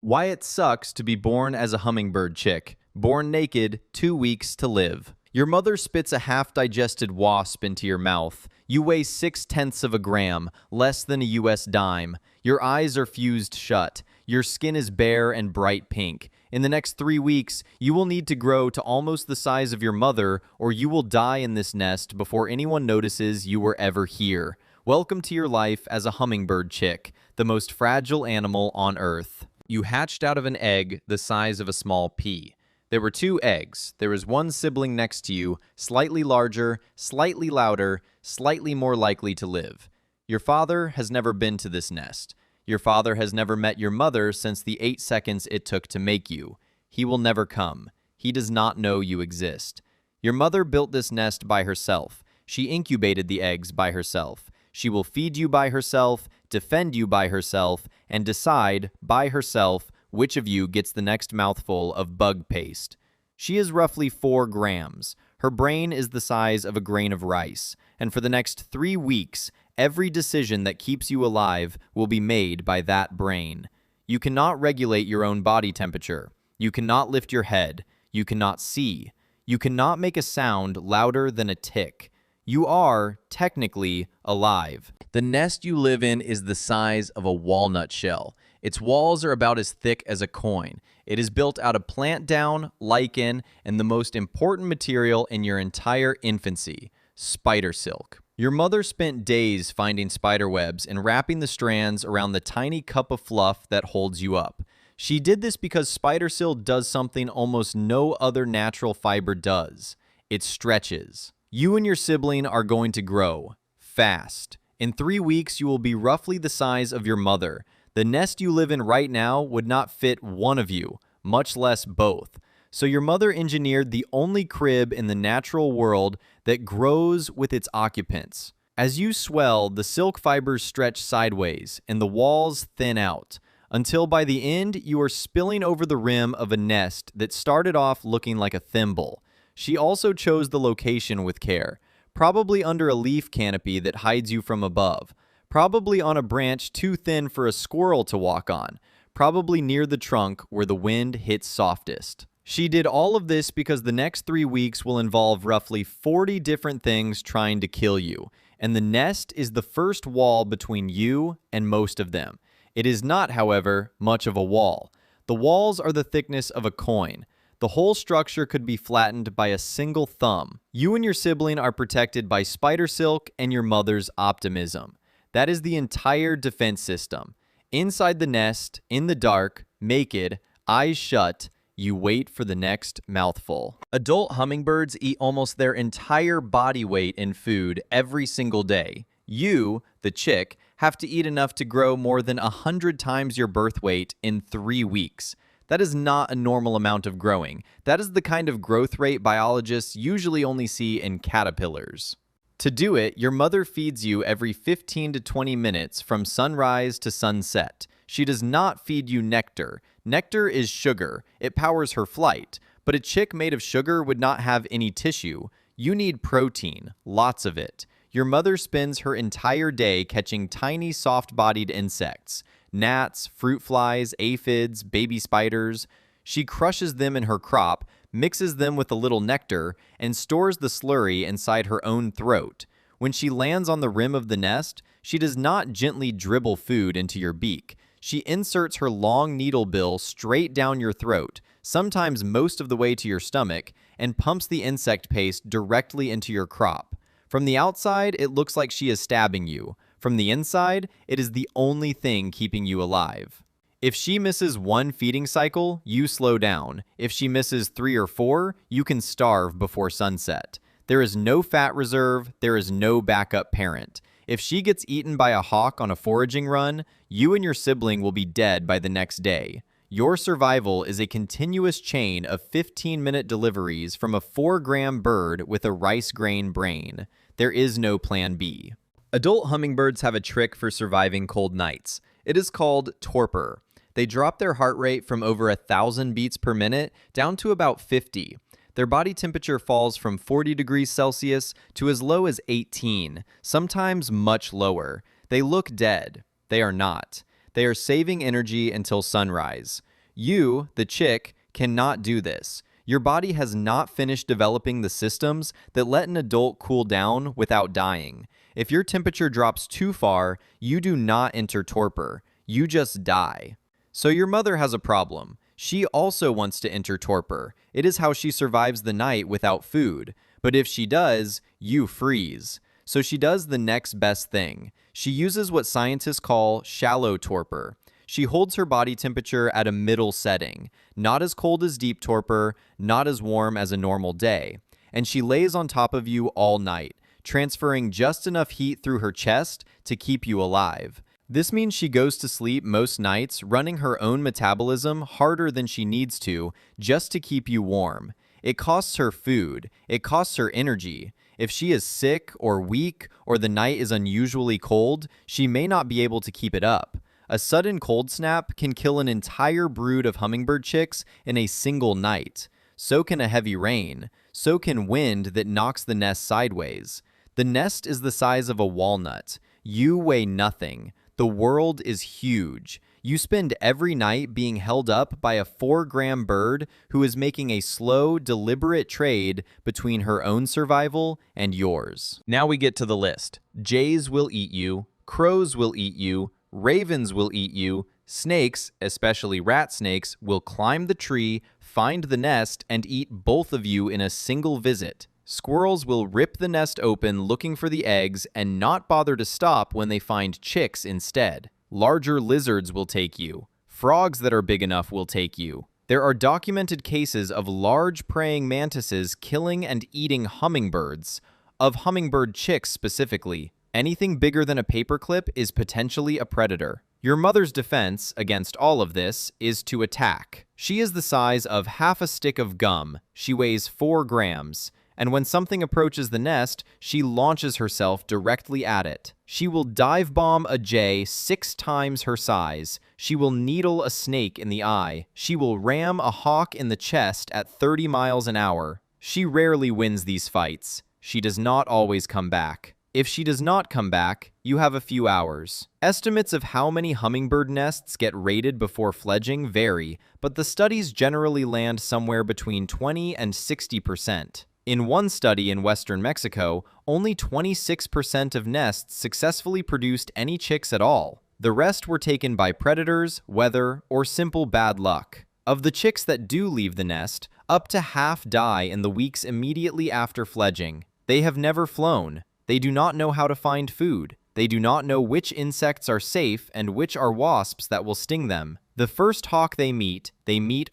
Why it sucks to be born as a hummingbird chick. Born naked, 2 weeks to live. Your mother spits a half-digested wasp into your mouth. You weigh 0.6 of a gram, less than a US dime. Your eyes are fused shut. Your skin is bare and bright pink. In the next 3 weeks, you will need to grow to almost the size of your mother, or you will die in this nest before anyone notices you were ever here. Welcome to your life as a hummingbird chick, the most fragile animal on Earth. You hatched out of an egg the size of a small pea. There were 2 eggs. There was one sibling next to you, slightly larger, slightly louder, slightly more likely to live. Your father has never been to this nest. Your father has never met your mother since the 8 seconds it took to make you. He will never come. He does not know you exist. Your mother built this nest by herself. She incubated the eggs by herself. She will feed you by herself, defend you by herself, and decide, by herself, which of you gets the next mouthful of bug paste. She is roughly 4 grams. Her brain is the size of a grain of rice. And for the next 3 weeks, every decision that keeps you alive will be made by that brain. You cannot regulate your own body temperature. You cannot lift your head. You cannot see. You cannot make a sound louder than a tick. You are, technically, alive. The nest you live in is the size of a walnut shell. Its walls are about as thick as a coin. It is built out of plant down, lichen, and the most important material in your entire infancy, spider silk. Your mother spent days finding spider webs and wrapping the strands around the tiny cup of fluff that holds you up. She did this because spider silk does something almost no other natural fiber does. It stretches. You and your sibling are going to grow fast. In 3 weeks, you will be roughly the size of your mother. The nest you live in right now would not fit one of you, much less both. So your mother engineered the only crib in the natural world that grows with its occupants. As you swell, the silk fibers stretch sideways and the walls thin out, until by the end you are spilling over the rim of a nest that started off looking like a thimble. She also chose the location with care, probably under a leaf canopy that hides you from above, probably on a branch too thin for a squirrel to walk on, probably near the trunk where the wind hits softest. She did all of this because the next 3 weeks will involve roughly 40 different things trying to kill you, and the nest is the first wall between you and most of them. It is not, however, much of a wall. The walls are the thickness of a coin. The whole structure could be flattened by a single thumb. You and your sibling are protected by spider silk and your mother's optimism. That is the entire defense system. Inside the nest, in the dark, naked, eyes shut, you wait for the next mouthful. Adult hummingbirds eat almost their entire body weight in food every single day. You, the chick, have to eat enough to grow more than 100 times your birth weight in 3 weeks. That is not a normal amount of growing. That is the kind of growth rate biologists usually only see in caterpillars. To do it, your mother feeds you every 15 to 20 minutes from sunrise to sunset. She does not feed you nectar. Nectar is sugar. It powers her flight. But a chick made of sugar would not have any tissue. You need protein, lots of it. Your mother spends her entire day catching tiny soft-bodied insects. Gnats, fruit flies, aphids, baby spiders. She crushes them in her crop, mixes them with a little nectar, and stores the slurry inside her own throat. When she lands on the rim of the nest, she does not gently dribble food into your beak. She inserts her long needle bill straight down your throat, sometimes most of the way to your stomach, and pumps the insect paste directly into your crop. From the outside, it looks like she is stabbing you. From the inside, it is the only thing keeping you alive. If she misses 1 feeding cycle, you slow down. If she misses 3 or 4, you can starve before sunset. There is no fat reserve, there is no backup parent. If she gets eaten by a hawk on a foraging run, you and your sibling will be dead by the next day. Your survival is a continuous chain of 15-minute deliveries from a 4-gram bird with a rice grain brain. There is no plan B. Adult hummingbirds have a trick for surviving cold nights. It is called torpor. They drop their heart rate from over 1,000 beats per minute down to about 50. Their body temperature falls from 40 degrees Celsius to as low as 18, sometimes much lower. They look dead. They are not. They are saving energy until sunrise. You, the chick, cannot do this. Your body has not finished developing the systems that let an adult cool down without dying. If your temperature drops too far, you do not enter torpor. You just die. So your mother has a problem. She also wants to enter torpor. It is how she survives the night without food. But if she does, you freeze. So she does the next best thing. She uses what scientists call shallow torpor. She holds her body temperature at a middle setting, not as cold as deep torpor, not as warm as a normal day. And she lays on top of you all night, transferring just enough heat through her chest to keep you alive. This means she goes to sleep most nights running her own metabolism harder than she needs to just to keep you warm. It costs her food. It costs her energy. If she is sick or weak or the night is unusually cold, she may not be able to keep it up. A sudden cold snap can kill an entire brood of hummingbird chicks in a single night. So can a heavy rain. So can wind that knocks the nest sideways. The nest is the size of a walnut. You weigh nothing. The world is huge. You spend every night being held up by a 4-gram bird who is making a slow, deliberate trade between her own survival and yours. Now we get to the list. Jays will eat you. Crows will eat you. Ravens will eat you. Snakes, especially rat snakes, will climb the tree, find the nest, and eat both of you in a single visit. Squirrels will rip the nest open looking for the eggs and not bother to stop when they find chicks instead. Larger lizards will take you. Frogs that are big enough will take you. There are documented cases of large praying mantises killing and eating hummingbirds, of hummingbird chicks specifically. Anything bigger than a paperclip is potentially a predator. Your mother's defense against all of this is to attack. She is the size of half a stick of gum. She weighs 4 grams. And when something approaches the nest, she launches herself directly at it. She will dive bomb a jay 6 times her size. She will needle a snake in the eye. She will ram a hawk in the chest at 30 miles an hour. She rarely wins these fights. She does not always come back. If she does not come back, you have a few hours. Estimates of how many hummingbird nests get raided before fledging vary, but the studies generally land somewhere between 20 and 60%. In one study in western Mexico, only 26% of nests successfully produced any chicks at all. The rest were taken by predators, weather, or simple bad luck. Of the chicks that do leave the nest, up to half die in the weeks immediately after fledging. They have never flown. They do not know how to find food. They do not know which insects are safe and which are wasps that will sting them. The first hawk they meet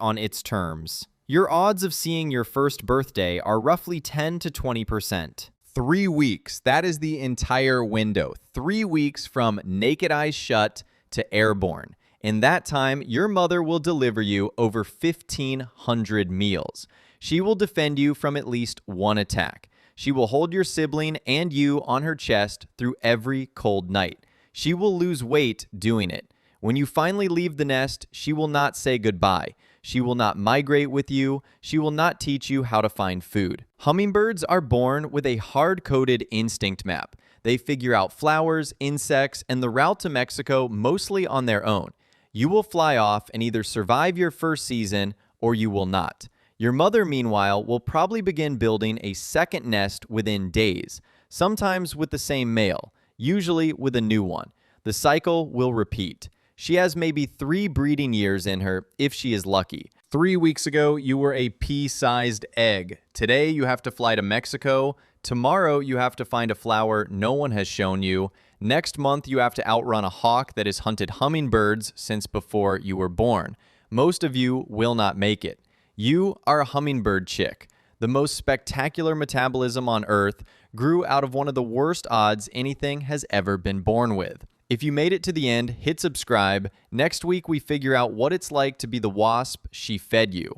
on its terms. Your odds of seeing your first birthday are roughly 10 to 20%. 3 weeks, that is the entire window. 3 weeks from naked eyes shut to airborne. In that time, your mother will deliver you over 1,500 meals. She will defend you from at least one attack. She will hold your sibling and you on her chest through every cold night. She will lose weight doing it. When you finally leave the nest, she will not say goodbye. She will not migrate with you. She will not teach you how to find food. Hummingbirds are born with a hard-coded instinct map. They figure out flowers, insects, and the route to Mexico mostly on their own. You will fly off and either survive your first season or you will not. Your mother, meanwhile, will probably begin building a second nest within days, sometimes with the same male, usually with a new one. The cycle will repeat. She has maybe 3 breeding years in her if she is lucky. 3 weeks ago, you were a pea-sized egg. Today, you have to fly to Mexico. Tomorrow, you have to find a flower no one has shown you. Next month, you have to outrun a hawk that has hunted hummingbirds since before you were born. Most of you will not make it. You are a hummingbird chick. The most spectacular metabolism on Earth grew out of one of the worst odds anything has ever been born with. If you made it to the end, hit subscribe. Next week, we figure out what it's like to be the wasp she fed you.